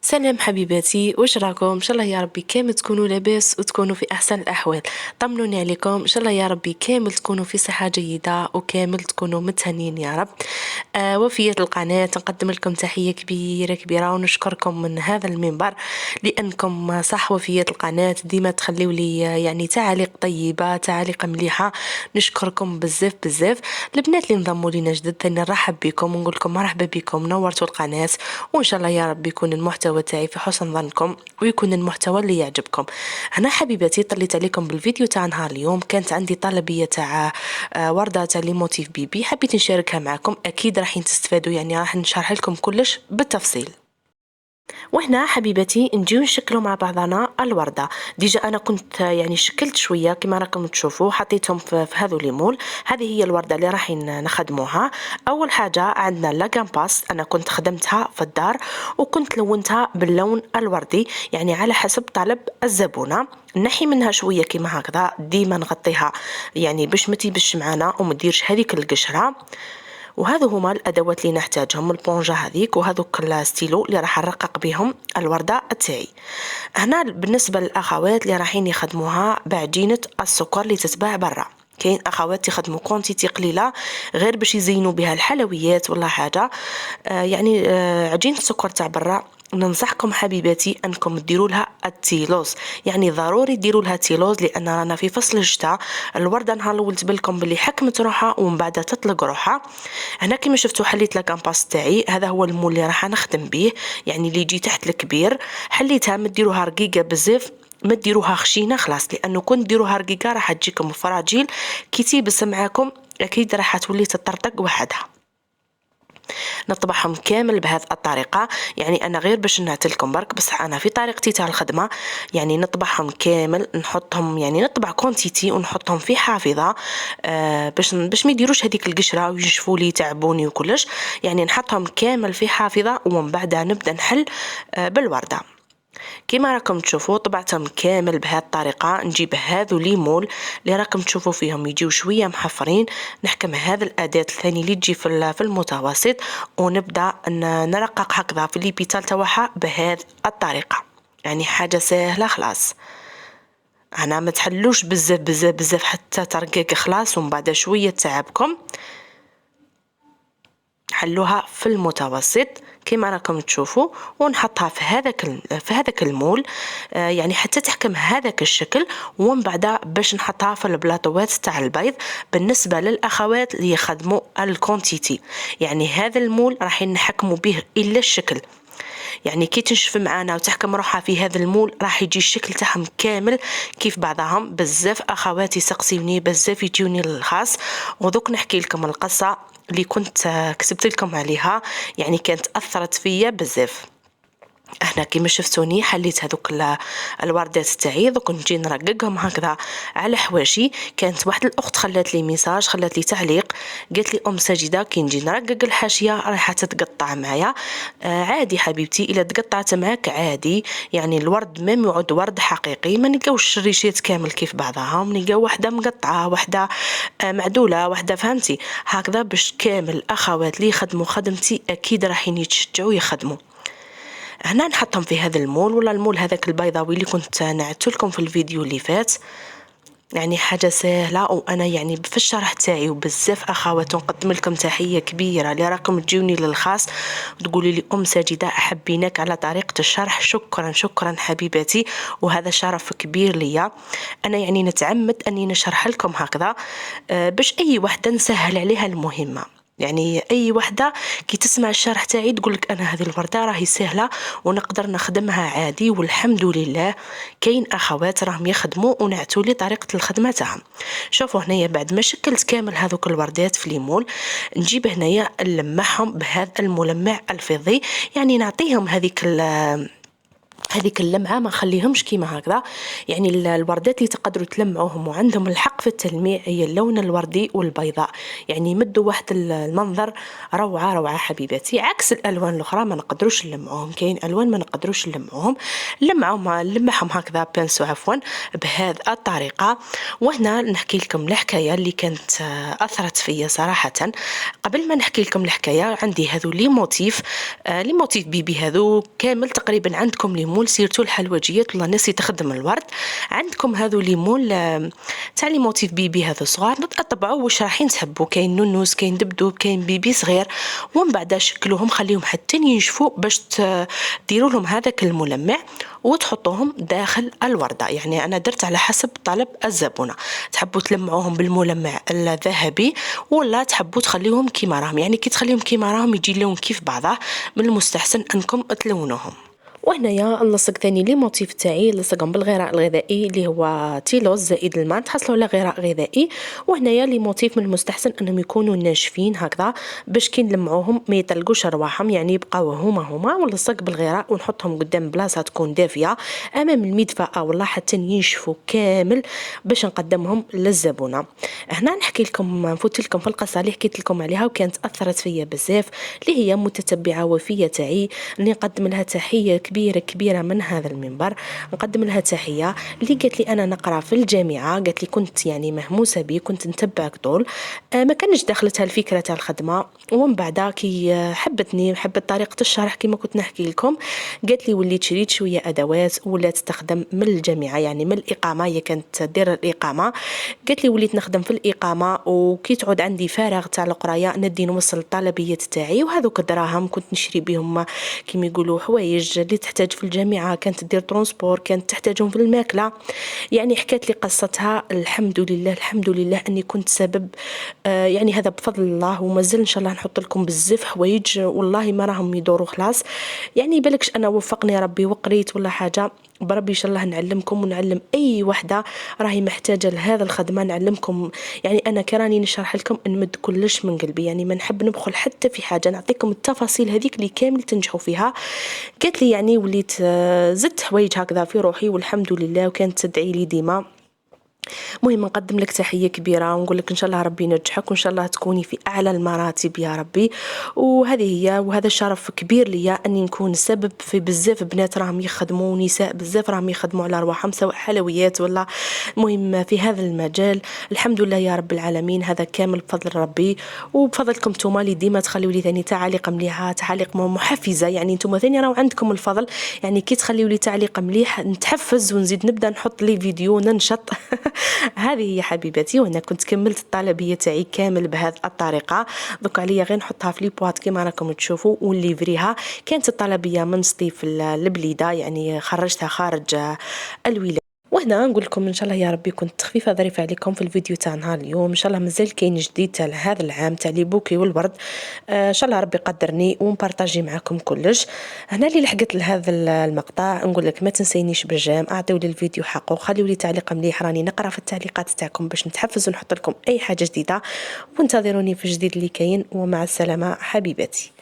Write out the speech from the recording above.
سلام حبيباتي، واش راكم؟ ان شاء الله يا ربي كامل تكونوا لاباس وتكونوا في احسن الاحوال. طمنوني عليكم، ان شاء الله يا ربي كامل تكونوا في صحه جيده وكامل تكونوا متهنين يا رب. وفية القناه نقدم لكم تحيه كبيره كبيره ونشكركم من هذا المنبر، لانكم صح وفية القناه ديما تخليو لي يعني تعاليق طيبه، تعاليق مليحه. نشكركم بزاف بزاف. البنات اللي انضموا لينا جدد ثاني نرحب بكم ونقول لكم مرحبا بكم، نورتوا القناه. وان شاء الله يا رب يكون المحتوى تاعي في حسن ظنكم ويكون المحتوى اللي يعجبكم. هنا حبيباتي طليت عليكم بالفيديو تاع نهار اليوم، كانت عندي طلبيه تاع ورده تاع لي موتيف بيبي، حبيت نشاركها معكم. اكيد راح تستفادوا، يعني راح نشرح لكم كلش بالتفصيل. وهنا حبيبتي نجيو نشكلوا مع بعضنا الوردة. ديجا أنا كنت يعني شكلت شوية كما راكم تشوفوا، حطيتهم في هذو ليمول. هذه هي الوردة اللي راح نخدموها. أول حاجة عندنا لاكامباس، أنا كنت خدمتها في الدار وكنت لونتها باللون الوردي، يعني على حسب طلب الزبونة. نحي منها شوية كما هكذا، ديما نغطيها يعني باش ما تيبش معانا ومديرش هذيك القشرة. وهذو هما الادوات اللي نحتاجهم، البونجا هذيك وهذوك الستيلو اللي راح نرقق بهم الورده تاعي. هنا بالنسبه للاخوات اللي رايحين يخدموها بعجينه السكر اللي تتباع برا، كاين اخوات يخدموا كونتيتي قليله غير باش يزينوا بها الحلويات ولا حاجه. عجينه السكر تاع برا ننصحكم حبيباتي انكم ديروا لها التيلوز، يعني ضروري ديروا لها تيلوز، لان رانا في فصل الشتاء. الورده نهار الاول تبان لكم بلي حكمت روحها ومن بعد تطلق روحها. هنا كما شفتوا حليت لاكامباس تاعي، هذا هو المول اللي راح نخدم به، يعني اللي يجي تحت الكبير. حليتها ما ديروها رقيقه بزاف، ما ديروها خشينه خلاص، لانه كنت ديروها رقيقه راح تجيكم فراجيل كي تيبس معاكم، اكيد راح تولي تطرطق وحدها. نطبعهم كامل بهذه الطريقه، يعني انا غير باش نعتلكم برك، بس انا في طريقتي تاع الخدمه يعني نطبعهم كامل، نحطهم يعني نطبع كونتيتي ونحطهم في حافظه باش ما يديروش هذيك القشره وينشفوا لي تعبوني وكلش. يعني نحطهم كامل في حافظه ومن بعدها نبدا نحل بالورده. كما راكم تشوفوا طبعتهم كامل بهذه الطريقه. نجيب هذو ليمول اللي راكم تشوفوا فيهم يجيو شويه محفرين، نحكم هذا الاداه الثاني اللي تجي في المتوسط، ونبدا نرقق هكذا في البيتال تاعها بهذه الطريقه. يعني حاجه سهله خلاص، انا ما تحلوش بزاف بزاف بزاف حتى ترقق خلاص، ومن بعد شويه تعبكم حلوها في المتوسط كما راكم تشوفوا، ونحطها في هذاك المول يعني حتى تحكم هذاك الشكل، ومن بعد باش نحطها في البلاطوات تاع البيض. بالنسبه للاخوات اللي يخدموا الكونتيتي، يعني هذا المول راح نحكموا به الا الشكل، يعني كي تنشف معانا وتحكم روحها في هذا المول راح يجي الشكل تاعهم كامل كيف بعضهم. بزاف اخواتي سقسيوني بزاف يجوني للخاص، وذوك نحكي لكم القصه اللي كنت كتبت لكم عليها، يعني كانت اثرت فيا بزاف. احنا كيما شفتوني حليت هذوك الوردات تاعي، دوك نجي نرققهم هكذا على حواشي. كانت واحد الاخت خلات لي ميساج، خلات لي تعليق، قالت لي ام ساجده كي نجي نرقق الحاشيه راح تتقطع معايا. عادي حبيبتي، الا تقطعت معاك عادي، يعني الورد ما يعود ورد حقيقي، ما نلقاوش الريشات كامل كيف بعضهم، نلقاو واحده مقطعه، واحده معدوله، واحده فهمتي هكذا، باش كامل الاخوات اللي يخدموا خدمتي اكيد راح يتشجعوا يخدموا. هنا نحطهم في هذا المول، ولا المول هذاك البيضاوي اللي كنت نعدت لكم في الفيديو اللي فات. يعني حاجه سهله، وانا يعني في الشرح تاعي وبزاف اخوات نقدم لكم تحيه كبيره اللي راكم تجوني للخاص وتقولي لي ام ساجده احبينك على طريقه الشرح. شكرا شكرا حبيباتي، وهذا شرف كبير ليا. انا يعني نتعمد اني نشرح لكم هكذا باش اي وحده نسهل عليها المهمه. يعني اي وحده كي تسمع الشرح تاعي تقولك انا هذه الورده راهي سهله ونقدر نخدمها عادي، والحمد لله كاين اخوات راهم يخدموا ونعتوا لي طريقه الخدمه تاعهم. شوفوا هنايا بعد ما شكلت كامل هذوك الوردات في ليمول، نجيب هنايا نلمعهم بهذا الملمع الفضي، يعني نعطيهم هذيك هذيك اللمعة ما نخليهمش كيما هكذا. يعني الوردات اللي تقدروا تلمعوهم وعندهم الحق في التلميع هي اللون الوردي والبيضاء، يعني يمدوا واحد المنظر روعة روعة حبيباتي، عكس الألوان الأخرى ما نقدروش نلمعوهم. كاين ألوان ما نقدروش نلمعوهم، نلمعهم هكذا بانسو عفوا بهذه الطريقة. وهنا نحكي لكم الحكاية اللي كانت أثرت فيا صراحة. قبل ما نحكي لكم الحكاية عندي هذو لي موتيف بيبي هذو كامل تقريبا عندكم لي مول سيرتو الحلوجيات ولا الناس اللي تخدم الورد، عندكم هذو لي مول تاع لي موتيف بيبي هذو صغار نتطبعوا واش رايحين تحبوا. كاين نونوس، كاين دبدوب، كاين بيبي صغير، ومن بعد شكلوهم خليهم حتى ينشفوا باش ديروا لهم هذاك الملمع وتحطوهم داخل الوردة. يعني أنا درت على حسب طلب الزبونة، تحبوا تلمعوهم بالملمع الذهبي ولا تحبوا تخليهم كيما راهم. يعني كي تخليهم كيما راهم يجي لهم كيف بعضه، من المستحسن أنكم تلونوهم. وهنايا نلصق ثاني لي موتيف تاعي نلصقهم بالغراء الغذائي اللي هو تيلوز زائد الماء، تحصلوا على غراء غذائي. وهنايا لي موتيف من المستحسن انهم يكونوا ناشفين هكذا باش كي نلمعوهم ما يطلقوش رواحهم، يعني يبقاو هما ونلصق بالغراء ونحطهم قدام بلاصه تكون دافيه امام المدفأة ولا حتى ينشفوا كامل باش نقدمهم للزبونه. هنا نحكي لكم نفوت لكم في القصه اللي حكيت لكم عليها وكانت اثرت فيا بزاف، اللي هي متتبعه وفيه تاعي اللي نقدم لها تحيه كبيرة من هذا المنبر. نقدم لها تحية، اللي قالت لي أنا نقرأ في الجامعة، قالت لي كنت يعني مهموسة بي، كنت نتبعك طول ما كانش دخلتها الفكرة تاع الخدمة، ومن بعد كي حبت طريقة الشرح كما كنت نحكي لكم، قالت لي وليت شريت شوية أدوات ولا تستخدم من الجامعة، يعني من الإقامة، هي كانت دير الإقامة. قالت لي وليت نخدم في الإقامة وكي تعود عندي فارغ تاع القراية ندي نوصل الطلبيات تاعي، وهذوك الدراهم كنت نشري بهم كيما يقولوا حوايج اللي تحتاج في الجامعة، كانت تدير ترونسبور، كانت تحتاجهم في الماكلة. يعني حكيت لي قصتها. الحمد لله أني كنت سبب يعني هذا بفضل الله، ومازال إن شاء الله نحط لكم بزاف حوايج والله ما راهم يدوروا خلاص. يعني بالكش أنا وفقني ربي وقريت ولا حاجة، بربي إن شاء الله نعلمكم ونعلم أي وحدة راهي محتاجة لهذا الخدمة نعلمكم. يعني أنا كراني نشرح لكم نمد كلش من قلبي، يعني ما نحب نبخل حتى في حاجة، نعطيكم التفاصيل هذيك اللي كامل تنجحوا فيها. قالت لي يعني وليت زدت حوايج هكذا في روحي والحمد لله، وكانت تدعي لي ديما. مهم نقدم لك تحية كبيرة ونقول لك إن شاء الله ربي ينجحك وإن شاء الله تكوني في أعلى المراتب يا ربي. وهذا شرف كبير ليا أني نكون سبب في بزاف بنات راهم يخدموا ونساء بزاف راهم يخدموا على رواحهم سواء حلويات ولا مهم في هذا المجال. الحمد لله يا رب العالمين، هذا كامل بفضل ربي وبفضلكم نتوما اللي ديما تخليوا لي ثاني تعاليق مليحة، تعاليق محفزة. يعني نتوما ثاني راهو عندكم الفضل، يعني كي تخليوا لي تعليق مليح نتحفز ونزيد نبدا نحط لي فيديو ننشط. هذه هي حبيبتي. وهنا كنت كملت الطلبيه تاعي كامل بهذه الطريقه. دوك عليا غير نحطها في لي بواط كما راكم تشوفوا ونليفريها. كانت الطلبيه من سطيف البليده، يعني خرجتها خارج الولايه. وهنا نقول لكم ان شاء الله يا ربي كنت خفيفه ظريفه عليكم في الفيديو تاع نهار اليوم. ان شاء الله مازال كاين جديد تاع هذا العام تاع لي بوكي والورد. ان شاء الله ربي قدرني ونبارطاجي معكم كلش. هنا اللي لحقت لهذا المقطع نقول لك ما تنسينيش بالجام، اعطيوا لي الفيديو حقه، خليوا لي تعليق مليح، راني نقرا في التعليقات تاعكم باش نتحفز ونحط لكم اي حاجه جديده. وانتظروني في الجديد اللي كاين، ومع السلامه حبيباتي.